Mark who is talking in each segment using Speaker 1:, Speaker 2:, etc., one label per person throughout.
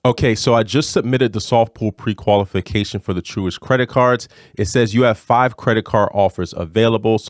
Speaker 1: Okay, so I just submitted the soft pull pre-qualification for the Truist credit cards. It says you have 5 credit card offers available.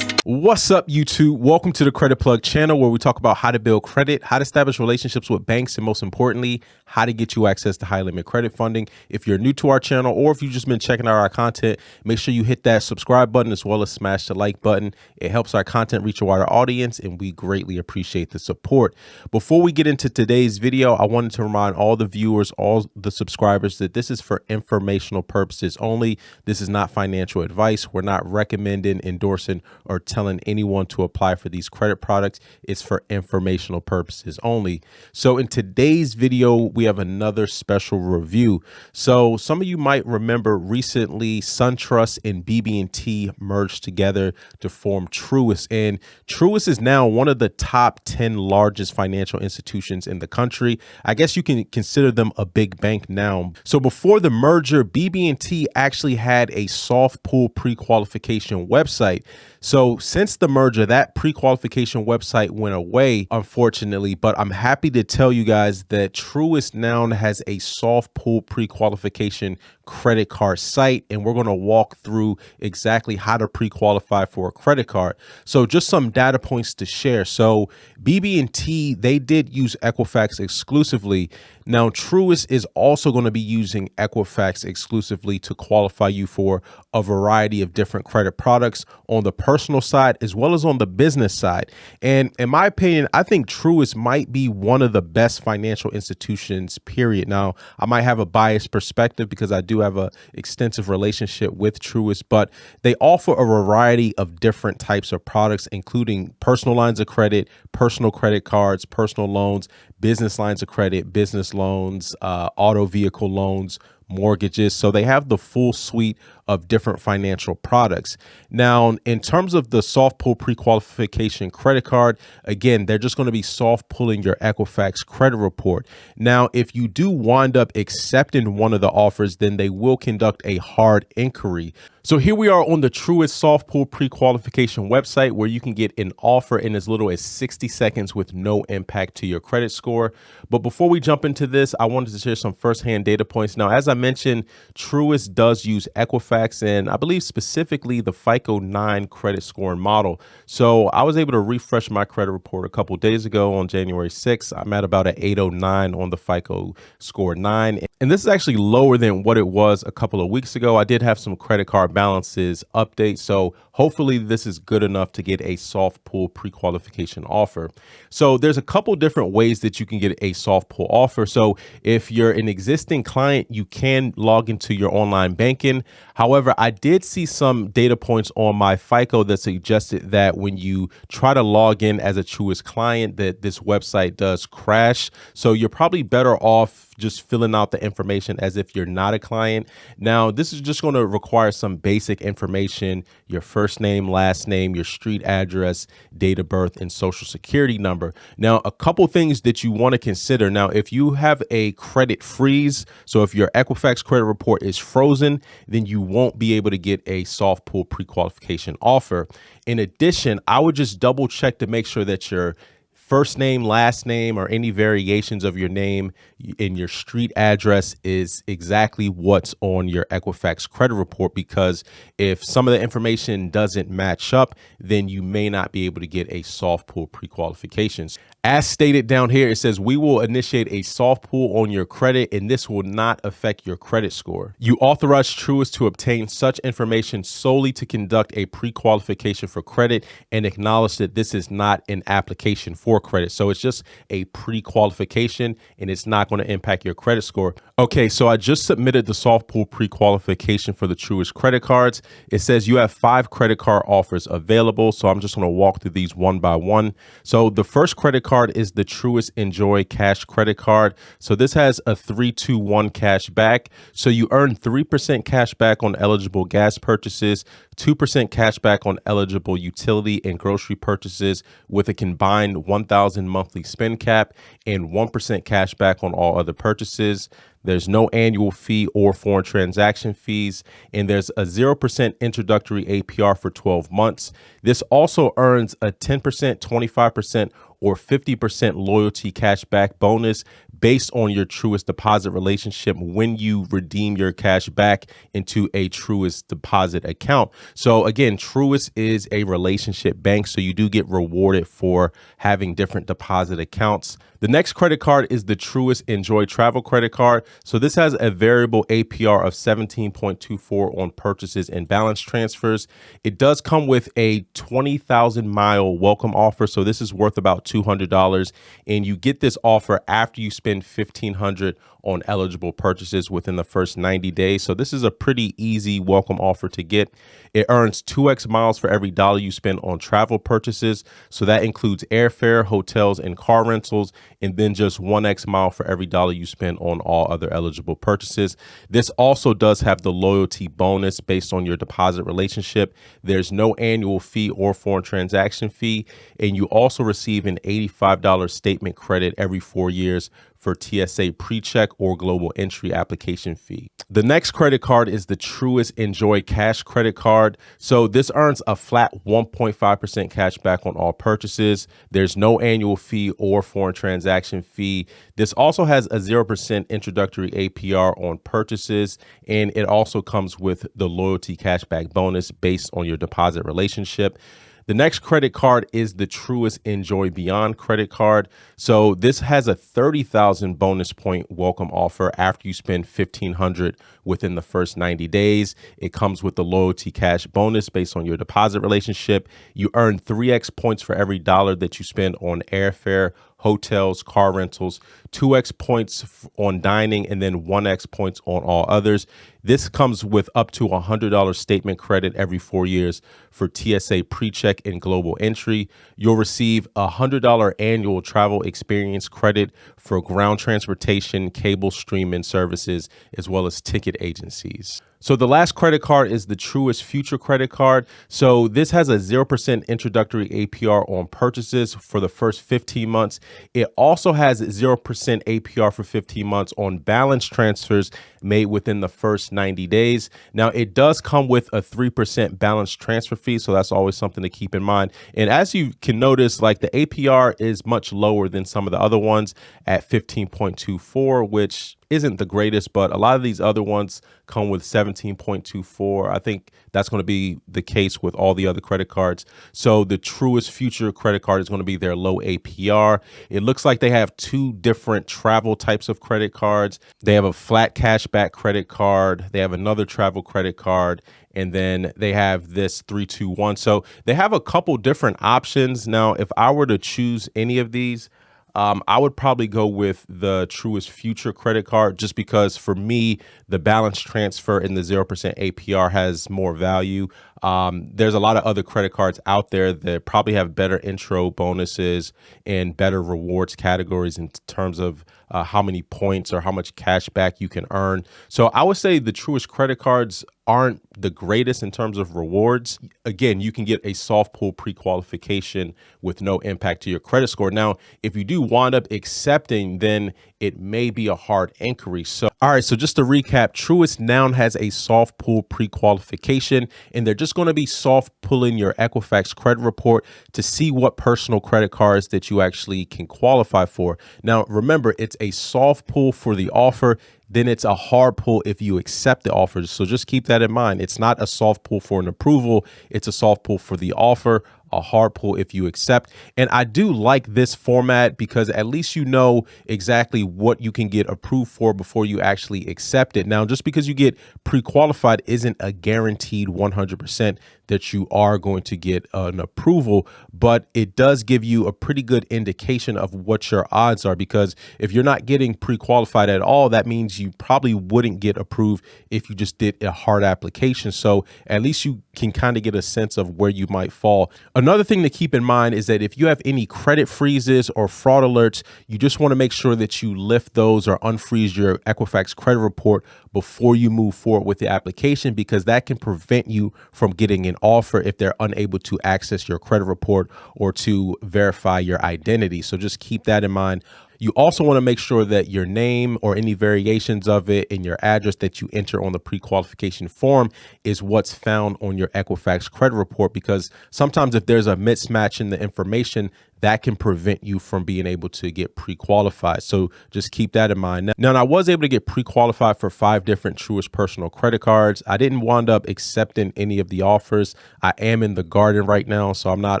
Speaker 1: What's up, YouTube? Welcome to the Credit Plug channel, where we talk about how to build credit, how to establish relationships with banks, and most importantly, how to get you access to high limit credit funding. If you're new to our channel, or if you've just been checking out our content, make sure you hit that subscribe button as well as smash the like button. It helps our content reach a wider audience, and we greatly appreciate the support. Before we get into today's video, I wanted to remind all the viewers, all the subscribers, that this is for informational purposes only. This is not financial advice. We're not recommending, endorsing, or telling anyone to apply for these credit products. It's for informational purposes only. So in today's video, we have another special review. So some of you might remember recently SunTrust and BB&T merged together to form Truist, and Truist is now one of the top 10 largest financial institutions in the country. I guess you can consider them a big bank now. So before the merger, BB&T actually had a soft pull pre-qualification website. So since the merger, that pre-qualification website went away, unfortunately, but I'm happy to tell you guys that Truist now has a soft pull pre-qualification credit card site, and we're going to walk through exactly how to pre-qualify for a credit card. So just some data points to share. So BB&T, they did use Equifax exclusively. Now Truist is also going to be using Equifax exclusively to qualify you for a variety of different credit products on the personal side as well as on the business side. And in my opinion, I think Truist might be one of the best financial institutions, period. Now, I might have a biased perspective because I do have an extensive relationship with Truist, but they offer a variety of different types of products, including personal lines of credit, personal credit cards, personal loans, business lines of credit, business loans, auto vehicle loans, mortgages. So they have the full suite of different financial products. Now, in terms of the soft pull pre-qualification credit card, again, they're just going to be soft pulling your Equifax credit report. Now, if you do wind up accepting one of the offers, then they will conduct a hard inquiry. So here we are on the Truist soft pull pre-qualification website, where you can get an offer in as little as 60 seconds with no impact to your credit score. But before we jump into this, I wanted to share some firsthand data points. Now, as I mentioned, Truist does use Equifax, and I believe specifically the FICO 9 credit scoring model. So I was able to refresh my credit report a couple of days ago on January 6th. I'm at about an 809 on the FICO score 9. And this is actually lower than what it was a couple of weeks ago. I did have some credit card balances update. So hopefully this is good enough to get a soft pull pre-qualification offer. So there's a couple different ways that you can get a soft pull offer. So if you're an existing client, you can log into your online banking. However, I did see some data points on my FICO that suggested that when you try to log in as a Truist client, that this website does crash. So you're probably better off just filling out the information as if you're not a client. Now, this is just going to require some basic information: your first name, last name, your street address, date of birth, and social security number. Now, a couple things that you want to consider. Now, if you have a credit freeze, so if your Equifax credit report is frozen, then you won't be able to get a soft pull pre-qualification offer. In addition, I would just double check to make sure that your first name, last name, or any variations of your name in your street address is exactly what's on your Equifax credit report, because if some of the information doesn't match up, then you may not be able to get a soft pull pre-qualifications. As stated down here, it says we will initiate a soft pull on your credit, and this will not affect your credit score. You authorize Truist to obtain such information solely to conduct a pre-qualification for credit and acknowledge that this is not an application for credit. So it's just a pre-qualification, and it's not going to impact your credit score. Okay, so I just submitted the soft pull pre-qualification for the Truist credit cards. It says you have 5 credit card offers available. So I'm just going to walk through these one by one. So the first credit card is the Truist Enjoy Cash credit card. So this has a 3-2-1 cash back. So you earn 3% cash back on eligible gas purchases, 2% cash back on eligible utility and grocery purchases with a combined 1,000 monthly spend cap, and 1% cash back on all other purchases. There's no annual fee or foreign transaction fees, and there's a 0% introductory APR for 12 months. This also earns a 10%, 25%, or 50% loyalty cashback bonus based on your Truist deposit relationship when you redeem your cash back into a Truist deposit account. So again, Truist is a relationship bank, so you do get rewarded for having different deposit accounts. The next credit card is the Truist Enjoy Travel Credit Card. So this has a variable APR of 17.24 on purchases and balance transfers. It does come with a 20,000 mile welcome offer. So this is worth about $200, and you get this offer after you spend $1,500 on eligible purchases within the first 90 days. So this is a pretty easy welcome offer to get. It earns 2x miles for every dollar you spend on travel purchases. So that includes airfare, hotels, and car rentals, and then just 1x mile for every dollar you spend on all other eligible purchases. This also does have the loyalty bonus based on your deposit relationship. There's no annual fee or foreign transaction fee, and you also receive an $85 statement credit every 4 years for TSA PreCheck or Global Entry application fee. The next credit card is the Truist Enjoy Cash Credit Card. So this earns a flat 1.5% cash back on all purchases. There's no annual fee or foreign transaction fee. This also has a 0% introductory APR on purchases, and it also comes with the loyalty cashback bonus based on your deposit relationship. The next credit card is the Truist Enjoy Beyond credit card. So this has a 30,000 bonus point welcome offer after you spend $1,500 within the first 90 days. It comes with the loyalty cash bonus based on your deposit relationship. You earn 3x points for every dollar that you spend on airfare, hotels, car rentals, 2x points on dining, and then 1x points on all others. This comes with up to $100 statement credit every 4 years for TSA PreCheck and Global Entry. You'll receive a $100 annual travel experience credit for ground transportation, cable streaming services, as well as ticket agencies. So the last credit card is the Truist Future Credit Card. So this has a 0% introductory APR on purchases for the first 15 months. It also has 0% APR for 15 months on balance transfers made within the first 90 days. Now, it does come with a 3% balance transfer fee, so that's always something to keep in mind. And as you can notice, like the APR is much lower than some of the other ones at 15.24, which isn't the greatest, but a lot of these other ones come with 17.24. I think that's going to be the case with all the other credit cards. So the Truist Future credit card is going to be their low APR. It looks like they have two different travel types of credit cards. They have a flat cashback credit card. They have another travel credit card. And then they have this 321. So they have a couple different options. Now, if I were to choose any of these, I would probably go with the Truist Future credit card just because for me, the balance transfer and the 0% APR has more value. There's a lot of other credit cards out there that probably have better intro bonuses and better rewards categories in terms of how many points or how much cash back you can earn. So I would say the Truist credit cards aren't the greatest in terms of rewards. Again, you can get a soft pull pre-qualification with no impact to your credit score. Now, if you do wind up accepting, then it may be a hard inquiry. So, all right, so just to recap, Truist now has a soft pull pre-qualification, and they're just going to be soft pulling your Equifax credit report to see what personal credit cards that you actually can qualify for. Now, remember, it's a soft pull for the offer. Then it's a hard pull if you accept the offer. So just keep that in mind. It's not a soft pull for an approval. It's a soft pull for the offer, a hard pull if you accept. And I do like this format because at least you know exactly what you can get approved for before you actually accept it. Now, just because you get pre-qualified isn't a guaranteed 100% that you are going to get an approval, but it does give you a pretty good indication of what your odds are, because if you're not getting pre-qualified at all, that means you probably wouldn't get approved if you just did a hard application. So at least you can kind of get a sense of where you might fall. Another thing to keep in mind is that if you have any credit freezes or fraud alerts, you just want to make sure that you lift those or unfreeze your Equifax credit report before you move forward with the application, because that can prevent you from getting an offer if they're unable to access your credit report or to verify your identity. So just keep that in mind. You also want to make sure that your name or any variations of it and your address that you enter on the pre-qualification form is what's found on your Equifax credit report, because sometimes if there's a mismatch in the information, that can prevent you from being able to get pre-qualified. So just keep that in mind. Now, I was able to get pre-qualified for 5 different Truist personal credit cards. I didn't wind up accepting any of the offers. I am in the garden right now, so I'm not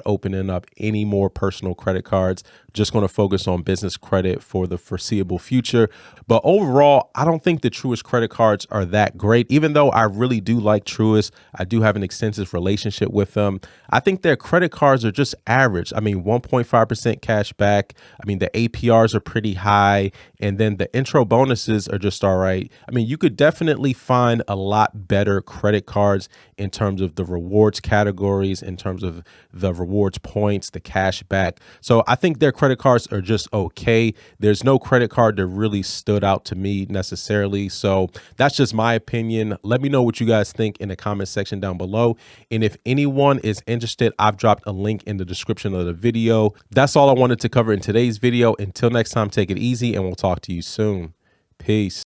Speaker 1: opening up any more personal credit cards. Just going to focus on business credit for the foreseeable future. But overall, I don't think the Truist credit cards are that great. Even though I really do like Truist, I do have an extensive relationship with them. I think their credit cards are just average. I mean, 1.5% cash back. I mean, the APRs are pretty high. And then the intro bonuses are just all right. I mean, you could definitely find a lot better credit cards in terms of the rewards categories, in terms of the rewards points, the cash back. So I think their credit cards are just okay. There's no credit card that really stood out to me necessarily. So that's just my opinion. Let me know what you guys think in the comment section down below. And if anyone is interested, I've dropped a link in the description of the video. That's all I wanted to cover in today's video. Until next time, take it easy and we'll talk to you soon. Peace.